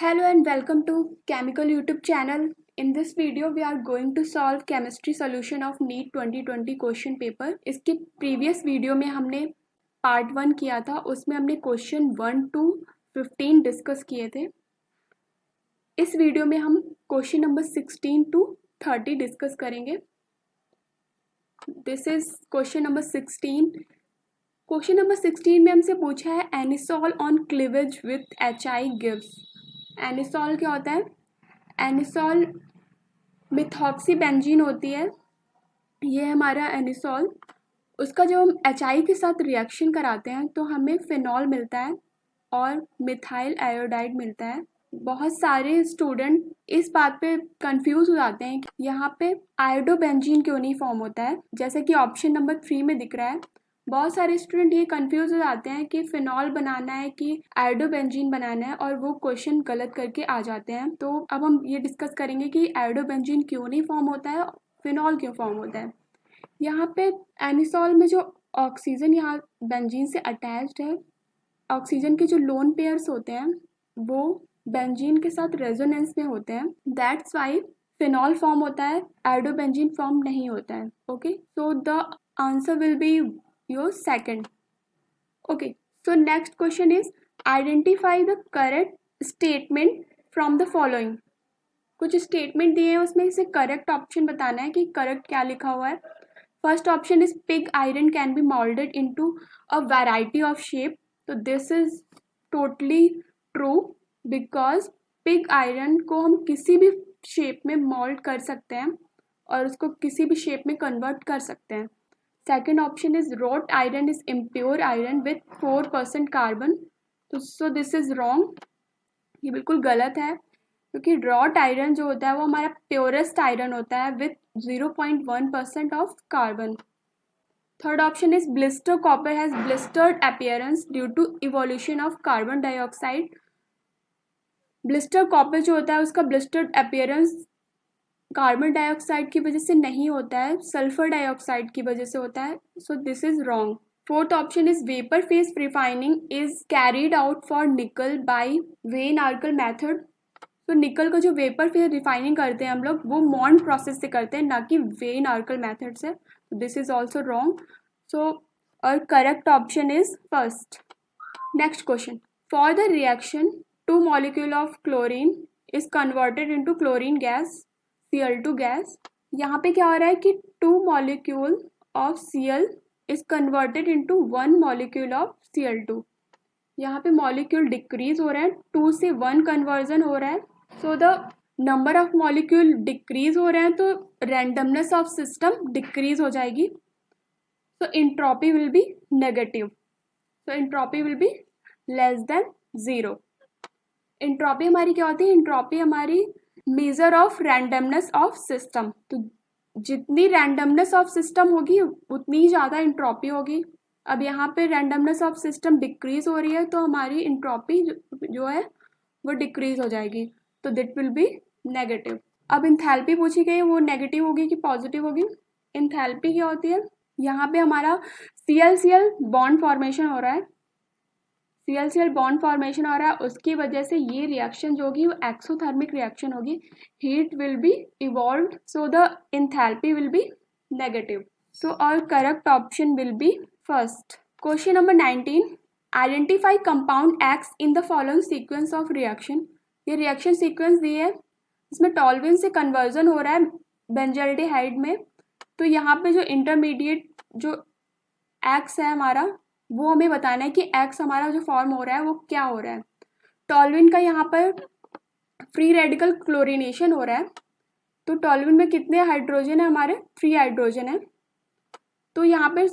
Hello and welcome to Chemical YouTube channel. In this video we are going to solve chemistry solution of NEET 2020 question paper. इसके previous video में हमने part 1 किया था, उसमें हमने question 1 to 15 discuss किए थे। इस वीडियो में हम क्वेश्चन नंबर 16 to 30 डिस्कस करेंगे। This is question number 16। Question number 16 में हमसे पूछा है anisole on cleavage with HI gives. Anisole क्या होता है? एनिसॉल मिथॉक्सी बेंजीन होती है, ये हमारा एनिसॉल। उसका जब हम HI के साथ रिएक्शन कराते हैं तो हमें फिनॉल मिलता है और मिथाइल आयोडाइड मिलता है। बहुत सारे स्टूडेंट इस बात पे कंफ्यूज हो जाते हैं कि यहाँ पे आयोडोबेंजीन क्यों नहीं फॉर्म होता है, जैसे कि ऑप्शन नंबर 3 में दिख रहा है। बहुत सारे स्टूडेंट ये कंफ्यूज हो जाते हैं कि फिनॉल बनाना है कि आयोडोबेंजीन बनाना है, और वो क्वेश्चन गलत करके आ जाते हैं। तो अब हम ये डिस्कस करेंगे कि आयोडोबेंजीन क्यों नहीं फॉर्म होता है, फिनॉल क्यों फॉर्म होता है। यहाँ पे एनिसॉल में जो ऑक्सीजन यहाँ बेंजीन से अटैच्ड है, ऑक्सीजन के जो लोन पेयर्स होते हैं वो बेंजीन के साथ रेजोनेंस में होते हैं। दैट्स वाई फिनॉल फॉर्म होता है, आयोडोबेंजीन फॉर्म नहीं होता है। Okay, so the answer will be your second. Okay, so next question is identify the correct statement from the following. कुछ स्टेटमेंट दिए हैं, उसमें से करेक्ट ऑप्शन बताना है कि करेक्ट क्या लिखा हुआ है। First option is pig iron can be moulded into a variety of shape. तो this is totally true, because pig iron को हम किसी भी शेप में मोल्ड कर सकते हैं और उसको किसी भी शेप में कन्वर्ट कर सकते हैं। Second option is road iron is impure iron with 4% carbon. तो सो दिस इज रॉन्ग, ये बिल्कुल गलत है, क्योंकि रॉट आयरन जो होता है वो हमारा प्योरेस्ट आयरन होता है with 0.1% of carbon. Third option is blister copper has blistered appearance due to evolution of carbon dioxide. Blister copper जो होता है उसका ब्लिस्टर्ड अपीयरेंस कार्बन डाइऑक्साइड की वजह से नहीं होता है, सल्फर डाइऑक्साइड की वजह से होता है। So this is wrong. Fourth option is vapour phase refining is carried out for निकल बाय वेन आर्कल मेथड। तो निकल का जो वेपर फेज रिफाइनिंग करते हैं हम लोग, वो मॉन्ड प्रोसेस से करते हैं, ना कि वेन आर्कल मेथड से। This is also wrong. So our correct option is first. Next question, for the reaction 2 molecule of chlorine is converted into chlorine gas Cl2 gas. यहाँ पे क्या हो रहा है कि 2 molecule ऑफ Cl is converted into 1 molecule of Cl2। यहाँ पे मॉलिक्यूल डिक्रीज हो रहे हैं, 2 से 1 कन्वर्जन हो रहा है। So the number of molecule decrease हो रहे हैं, तो रैंडमनेस ऑफ सिस्टम डिक्रीज हो जाएगी। So entropy will be negative. So entropy will be less than 0। Entropy हमारी क्या होती है? एंट्रोपी हमारी measure of randomness of system. तो जितनी रैंडमनेस ऑफ सिस्टम होगी उतनी ही ज़्यादा एंट्रोपी होगी। अब यहाँ पे रैंडमनेस ऑफ सिस्टम डिक्रीज हो रही है, तो हमारी एंट्रोपी जो है वो डिक्रीज हो जाएगी, तो दैट विल बी नेगेटिव। अब इंथैल्पी पूछी गई, वो नेगेटिव होगी कि पॉजिटिव होगी? इंथैल्पी क्या होती है? यहाँ पे हमारा Cl बॉन्ड फॉर्मेशन हो रहा है, Cl बॉन्ड फॉर्मेशन हो रहा है, उसकी वजह से ये रिएक्शन जो होगी वो एक्सोथर्मिक रिएक्शन होगी, heat will be evolved, so the enthalpy will be negative. So our correct option will be first. Question number 19, identify compound X in the following sequence of reaction. ये reaction sequence दी है, इसमें टॉल्विन से conversion हो रहा है benzaldehyde में। तो यहाँ पे जो इंटरमीडिएट जो X है हमारा, वो हमें बताना है कि X हमारा जो फॉर्म हो रहा है वो क्या हो रहा है। टॉल्विन का यहाँ पर फ्री रेडिकल क्लोरीनेशन हो रहा है, तो टॉल्विन में कितने हाइड्रोजन है? हमारे 3 हाइड्रोजन है। तो यहाँ पर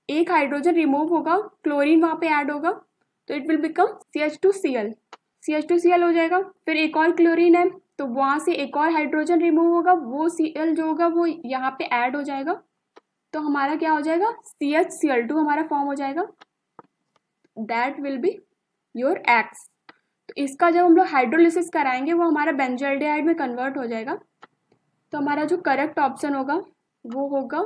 एक हाइड्रोजन रिमूव होगा, क्लोरीन वहाँ पे ऐड होगा, तो it will become CH2Cl। CH2Cl हो जाएगा। फिर एक और क्लोरीन है, तो वहाँ से एक और हाइड्रोजन रिमूव होगा, वो Cl जो होगा वो यहाँ पे ऐड हो जाएगा, तो हमारा क्या हो जाएगा? CHCl2 हमारा फॉर्म हो जाएगा। That will be your X। तो इसका जब हम लोग हाइड्रोलिसिस कराएंगे वो हमारा बेंजल्डिहाइड में कन्वर्ट हो जाएगा, तो हमारा जो करेक्ट ऑप्शन होगा वो होगा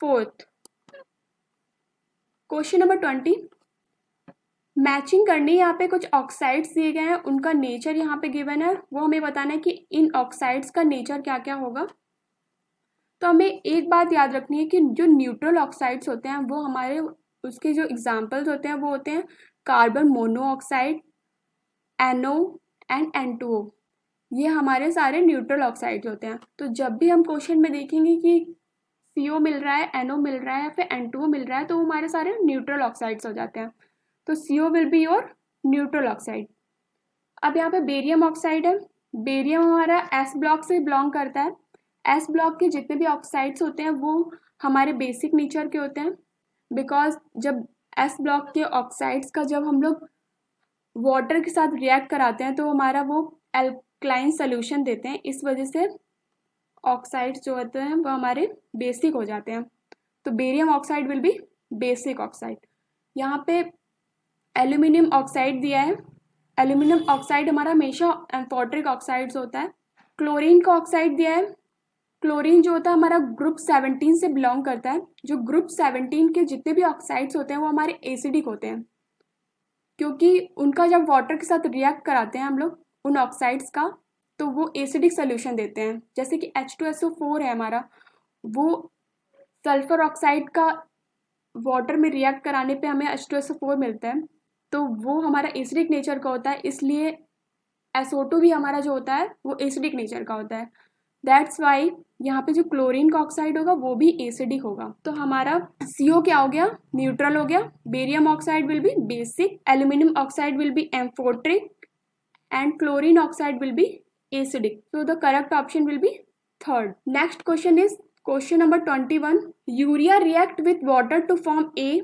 फोर्थ। क्वेश्चन नंबर 20, मैचिंग करनी है। यहाँ पे कुछ ऑक्साइड्स दिए गए हैं, उनका नेचर यहाँ पे गिवन है, वो हमें बताना है कि इन ऑक्साइड्स का नेचर क्या क्या होगा। तो हमें एक बात याद रखनी है कि जो न्यूट्रल ऑक्साइड्स होते हैं वो हमारे उसके जो एग्जाम्पल्स होते हैं वो होते हैं carbon monoxide, NO and N2O। ये हमारे सारे न्यूट्रल ऑक्साइड्स होते हैं। तो जब भी हम क्वेश्चन में देखेंगे कि CO मिल रहा है, NO मिल रहा है या फिर N2O मिल रहा है, तो वो हमारे सारे न्यूट्रल ऑक्साइड्स हो जाते हैं। तो CO will be your neutral oxide. अब यहाँ पे बेरियम ऑक्साइड है। बेरियम हमारा S ब्लॉक से बिलोंग करता है। S ब्लॉक के जितने भी ऑक्साइड्स होते हैं वो हमारे बेसिक नेचर के होते हैं, बिकॉज जब S ब्लॉक के ऑक्साइड्स का जब हम लोग वाटर के साथ रिएक्ट कराते हैं तो हमारा वो एल्कलाइन सोल्यूशन देते हैं, इस वजह से ऑक्साइड्स जो होते हैं वो हमारे बेसिक हो जाते हैं। तो barium oxide will be basic oxide. यहाँ पे एल्यूमिनियम ऑक्साइड दिया है। एल्यूमिनियम ऑक्साइड हमारा हमेशा एम्फोटरिक ऑक्साइड्स होता है। क्लोरीन का ऑक्साइड दिया है। क्लोरीन जो होता है हमारा ग्रुप 17 से बिलोंग करता है। जो ग्रुप 17 के जितने भी ऑक्साइड्स होते हैं वो हमारे एसिडिक होते हैं, क्योंकि उनका जब वाटर के साथ रिएक्ट कराते हैं हम लोग उन ऑक्साइड्स का, तो वो एसिडिक सोल्यूशन देते हैं। जैसे कि H2SO4 है हमारा, वो सल्फर ऑक्साइड का वाटर में रिएक्ट कराने पे हमें H2SO4 मिलता है, तो वो हमारा एसिडिक नेचर का होता है, इसलिए SO2 भी हमारा जो होता है वो एसिडिक नेचर का होता है। दैट्स वाई यहाँ पे जो क्लोरीन का ऑक्साइड होगा वो भी एसिडिक होगा। तो हमारा CO क्या हो गया, न्यूट्रल हो गया। Barium oxide will be basic, aluminium oxide will be amphoteric and chlorine oxide will be acidic. So the correct option will be third. Next question is question number 21. Urea react with water to form A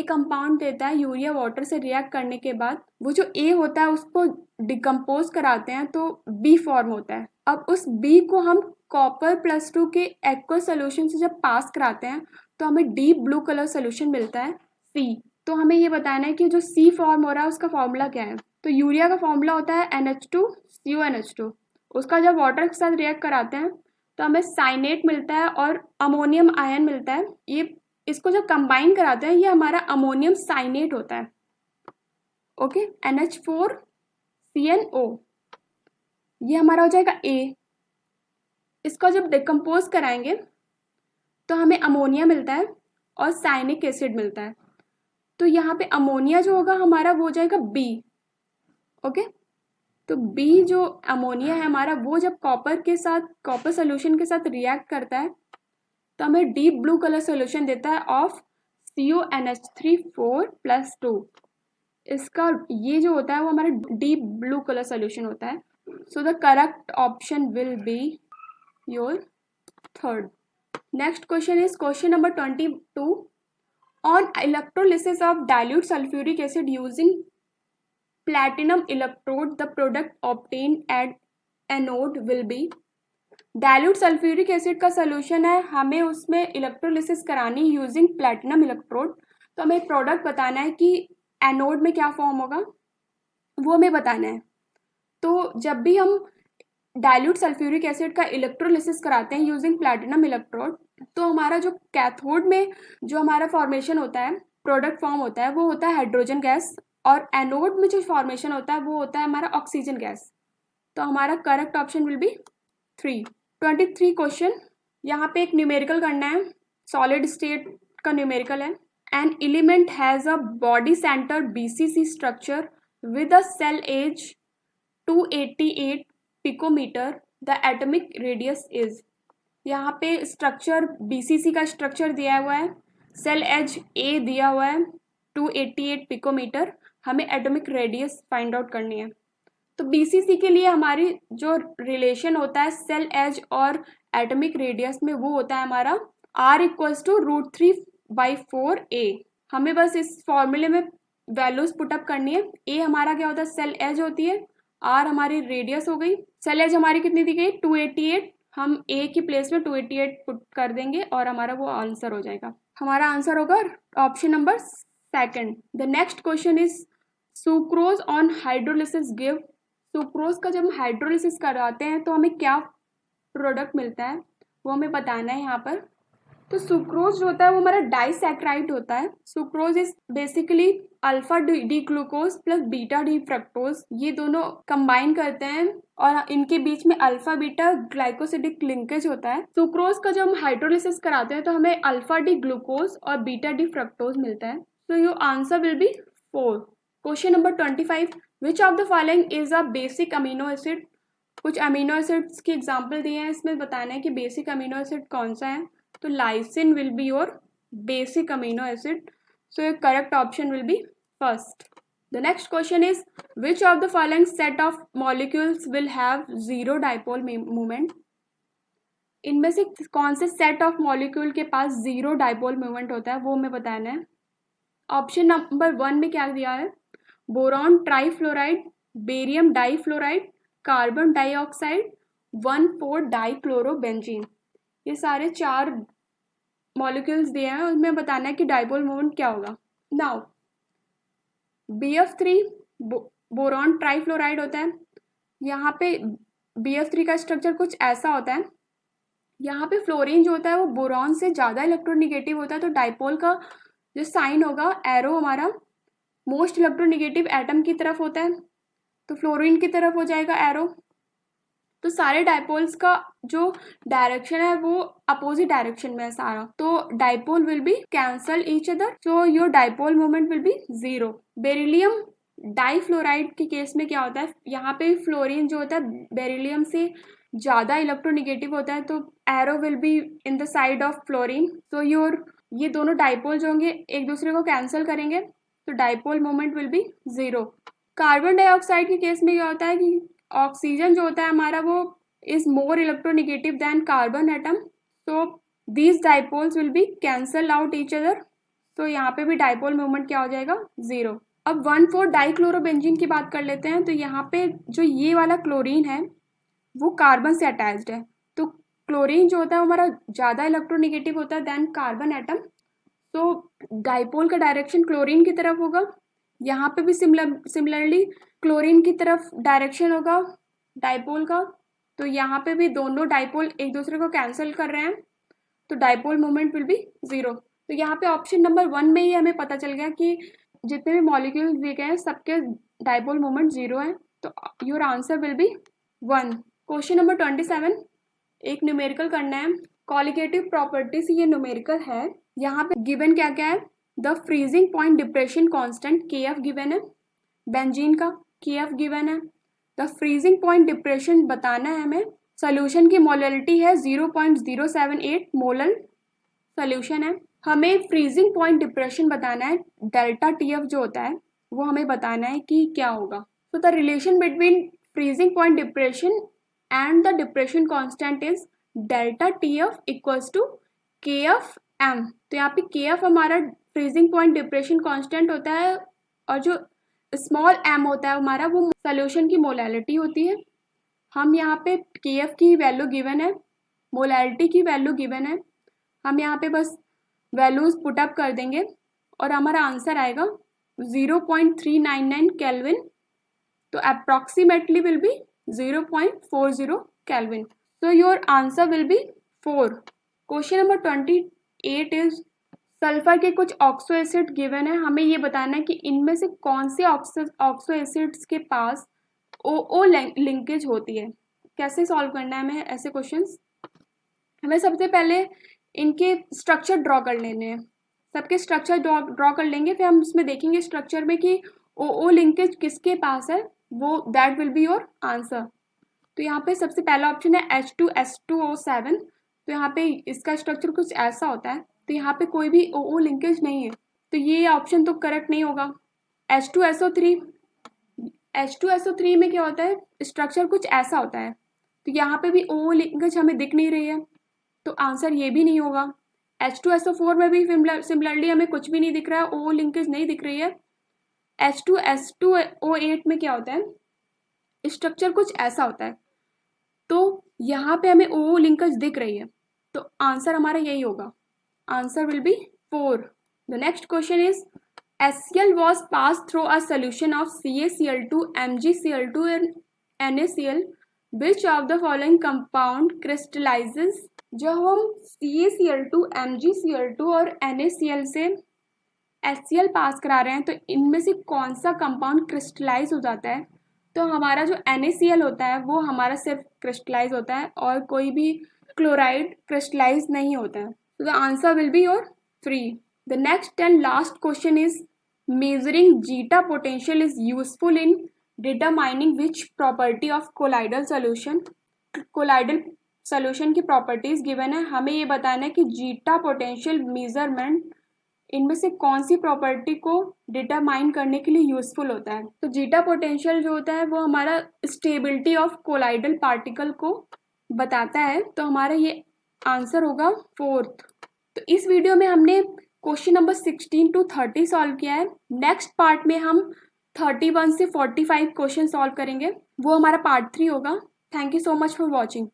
compound देता है। Urea water से react करने के बाद वो जो A होता है उसको डिकम्पोज कराते हैं तो B फॉर्म होता है। अब उस B को हम कॉपर +2 के एक्वा सोल्यूशन से जब पास कराते हैं तो हमें डीप ब्लू कलर सोल्यूशन मिलता है C। तो हमें ये बताना है कि जो C फॉर्म हो रहा है उसका फॉर्मूला क्या है। तो यूरिया का फॉर्मूला होता है NH2CONH2। उसका जब वाटर के साथ रिएक्ट कराते हैं तो हमें साइनेट मिलता है और अमोनियम आयन मिलता है। ये इसको जब कंबाइन कराते हैं ये हमारा अमोनियम साइनेट होता है। ओके, NH4CnO ये हमारा हो जाएगा A। इसको जब डिकम्पोज कराएंगे तो हमें अमोनिया मिलता है और साइनिक एसिड मिलता है। तो यहाँ पे अमोनिया जो होगा हमारा वो हो जाएगा B। ओके, तो B जो अमोनिया है हमारा वो जब कॉपर सोल्यूशन के साथ रिएक्ट करता है तो हमें डीप ब्लू कलर सोल्यूशन देता है ऑफ CONH3 4+2। इसका ये जो होता है वो हमारा डीप ब्लू कलर सोल्यूशन होता है। So the correct option will be your third. Next question is question number 22. On electrolysis of dilute sulfuric acid using platinum electrode, the product obtained at anode will be. Dilute sulphuric acid का solution है, हमें उसमें electrolysis करानी using platinum electrode. तो हमें product बताना है कि एनोड में क्या फॉर्म होगा वो हमें बताना है। तो जब भी हम डाइल्यूट सल्फ्यूरिक एसिड का इलेक्ट्रोलिसिस कराते हैं यूजिंग प्लैटिनम इलेक्ट्रोड तो हमारा जो कैथोड में जो हमारा फॉर्मेशन होता है, प्रोडक्ट फॉर्म होता है, वो होता है हाइड्रोजन गैस, और एनोड में जो फॉर्मेशन होता है वो होता है हमारा ऑक्सीजन गैस। तो हमारा correct option will be 3। 23 question, यहाँ पे एक न्यूमेरिकल करना है, सॉलिड स्टेट का न्यूमेरिकल है। An element has a body centre BCC structure with a cell edge 288 picometre, the atomic radius is. यहाँ पे स्ट्रक्चर BCC का स्ट्रक्चर दिया हुआ है, सेल एज A दिया हुआ है 288 पिकोमीटर, हमें एटॉमिक रेडियस फाइंड आउट करनी है। तो BCC के लिए हमारी जो रिलेशन होता है सेल एज और एटॉमिक रेडियस में वो होता है हमारा R = √3/4A। हमें बस इस फॉर्मूले में वैल्यूज पुटअप करनी है। A हमारा क्या होता है, सेल एज होती है, R हमारी रेडियस हो गई। सेल एज हमारी कितनी दी गई 288, हम A की प्लेस में 288 पुट कर देंगे और हमारा वो आंसर हो जाएगा। हमारा आंसर होगा option number 2। The next question is sucrose on hydrolysis give. Sucrose का जब हम हाइड्रोलिसिस कराते हैं तो हमें क्या प्रोडक्ट मिलता है वो हमें बताना है यहाँ पर। तो सुक्रोज जो होता है वो हमारा डाइसैक्राइड होता है. Sucrose is basically alpha D glucose plus beta D fructose, ये दोनों कंबाइन करते हैं और इनके बीच में अल्फा बीटा ग्लाइकोसिडिक लिंकेज होता है. सुक्रोज का जब हम हाइड्रोलिसिस कराते हैं तो हमें अल्फा डी ग्लूकोज और बीटा डी फ्रक्टोज मिलता है. So your answer will be 4. Question number 25. Which of the following is a basic amino acid. कुछ अमीनो एसिड्स की एग्जाम्पल दिए हैं, इसमें बताना है कि बेसिक अमीनो एसिड कौन सा है. तो lysine will be your basic amino acid. So your correct option will be first. The next question is which of the following set of molecules will have zero dipole movement. इनमें से कौन से set of molecule के पास zero dipole movement होता है वो हमें बताना है. ऑप्शन नंबर 1 में क्या दिया है. Boron trifluoride, barium difluoride, carbon dioxide, one four dichlorobenzene. ये सारे 4 मॉलिक्यूल्स दिए हैं, उसमें बताना है कि डाइपोल मोमेंट क्या होगा. नाउ BF3 बोरॉन ट्राईफ्लोराइड होता है. यहाँ पे BF3 का स्ट्रक्चर कुछ ऐसा होता है. यहाँ पे फ्लोरीन जो होता है वो बोरॉन से ज़्यादा इलेक्ट्रोनिगेटिव होता है, तो डाइपोल का जो साइन होगा, एरो हमारा मोस्ट इलेक्ट्रोनिगेटिव एटम की तरफ होता है, तो फ्लोरीन की तरफ हो जाएगा एरो. तो सारे डाइपोल्स का जो डायरेक्शन है वो अपोजिट डायरेक्शन में है सारा, तो dipole will be cancel each other. So your dipole moment will be 0. Beryllium difluoride के केस में क्या होता है, यहाँ पे फ्लोरीन जो होता है बेरिलियम से ज़्यादा इलेक्ट्रोनिगेटिव होता है, तो arrow will be in the side of fluorine. So your ये दोनों डाइपोल जो होंगे एक दूसरे को कैंसिल करेंगे, तो dipole moment will be 0. Carbon dioxide के केस में क्या होता है कि ऑक्सीजन जो होता है हमारा वो is more electronegative than carbon atom, so these dipoles will be cancel out each other. तो यहाँ पे भी डाइपोल मोमेंट क्या हो जाएगा, 0. अब 1,4-डाइक्लोरोबेंजीन की बात कर लेते हैं. तो यहाँ पे जो ये वाला क्लोरीन है वो कार्बन से अटैच्ड है, तो क्लोरीन जो होता है हमारा ज़्यादा इलेक्ट्रोनिगेटिव होता है देन कार्बन एटम, तो डाइपोल का डायरेक्शन क्लोरीन की तरफ होगा. यहाँ पे भी सिमिलरली क्लोरीन की तरफ डायरेक्शन होगा डाइपोल का, तो यहाँ पे भी दोनों डाइपोल एक दूसरे को कैंसिल कर रहे हैं, तो डाइपोल मोमेंट विल बी 0. तो यहाँ पे ऑप्शन नंबर 1 में ही हमें पता चल गया कि जितने भी मॉलिक्यूल्स दिए गए हैं सबके डाइपोल मोमेंट 0 है, तो your answer will be 1. Question number 27, एक न्यूमेरिकल करना है. क्वालिटेटिव प्रॉपर्टीज ये न्यूमेरिकल है. यहाँ पे गिवन क्या क्या है. The freezing point depression constant KF given है, बेंजीन का KF गिवन है. द फ्रीजिंग पॉइंट डिप्रेशन बताना है हमें. सोल्यूशन की मोलैलिटी है 0.078 मोलल सोल्यूशन है. हमें फ्रीजिंग पॉइंट डिप्रेशन बताना है. डेल्टा TF जो होता है वो हमें बताना है कि क्या होगा. तो the relation between freezing point depression and the depression constant is delta TF equals to KFM. तो यहाँ पे KF हमारा फ्रीजिंग पॉइंट डिप्रेशन कांस्टेंट होता है, और जो स्मॉल m होता है हमारा वो सोल्यूशन की मोलैलिटी होती है. हम यहाँ पे KF की वैल्यू गिवन है, मोलैलिटी की वैल्यू गिवन है, हम यहाँ पे बस वैल्यूज पुटअप कर देंगे और हमारा आंसर आएगा 0.399 केल्विन. तो approximately will be 0.40 kelvin. So your answer will be 4. Question number 28 is sulphur के कुछ ऑक्सो एसिड गिवन है. हमें ये बताना है कि इनमें से कौन से ऑक्सो एसिड्स के पास OO लिंकेज होती है. कैसे सॉल्व करना है हमें ऐसे क्वेश्चंस. हमें सबसे पहले इनके स्ट्रक्चर ड्रॉ कर लेने हैं. सबके स्ट्रक्चर ड्रॉ कर लेंगे, फिर हम उसमें देखेंगे स्ट्रक्चर में कि OO लिंकेज किसके पास है, वो that will be your answer. तो यहाँ पे सबसे पहला ऑप्शन है H2S2O7. तो यहाँ पे इसका स्ट्रक्चर कुछ ऐसा होता है, तो यहाँ पे कोई भी OO लिंकेज नहीं है, तो ये ऑप्शन तो करेक्ट नहीं होगा. H2SO3 में क्या होता है, स्ट्रक्चर कुछ ऐसा होता है, तो यहाँ पे भी OO लिंकेज हमें दिख नहीं रही है, तो आंसर ये भी नहीं होगा. H2SO4 में भी सिमिलरली हमें कुछ भी नहीं दिख रहा है, OO लिंकेज नहीं दिख रही है. H2S2O8 में क्या होता है, स्ट्रक्चर कुछ ऐसा होता है, तो यहाँ पे हमें OO लिंकेज दिख रही है, तो आंसर हमारा यही होगा. Answer will be 4. The next question is HCl was passed through a solution of CaCl2, MgCl2 and NaCl. Which of the following compound crystallizes जब हम CaCl2, MgCl2 और NaCl से HCl पास करा रहे हैं तो इनमें से कौन सा कंपाउंड क्रिस्टलाइज हो जाता है? तो हमारा जो NaCl होता है वो हमारा सिर्फ क्रिस्टलाइज होता है और कोई भी क्लोराइड क्रिस्टलाइज नहीं होता है. So the answer will be your free. The next and last question is measuring zeta potential is useful in determining which property of colloidal solution. colloidal solution की प्रॉपर्टीज गिवन है. हमें ये बताना है कि जीटा पोटेंशियल मेजरमेंट इनमें से कौन सी प्रॉपर्टी को डिटरमाइन करने के लिए यूजफुल होता है. तो जीटा पोटेंशियल जो होता है वो हमारा स्टेबिलिटी ऑफ कोलाइडल पार्टिकल को बताता है. तो हमारा ये आंसर होगा 4th. तो इस वीडियो में हमने क्वेश्चन नंबर 16 to 30 सॉल्व किया है. नेक्स्ट पार्ट में हम 31 से 45 क्वेश्चन सॉल्व करेंगे. वो हमारा पार्ट 3 होगा. Thank you so much for watching.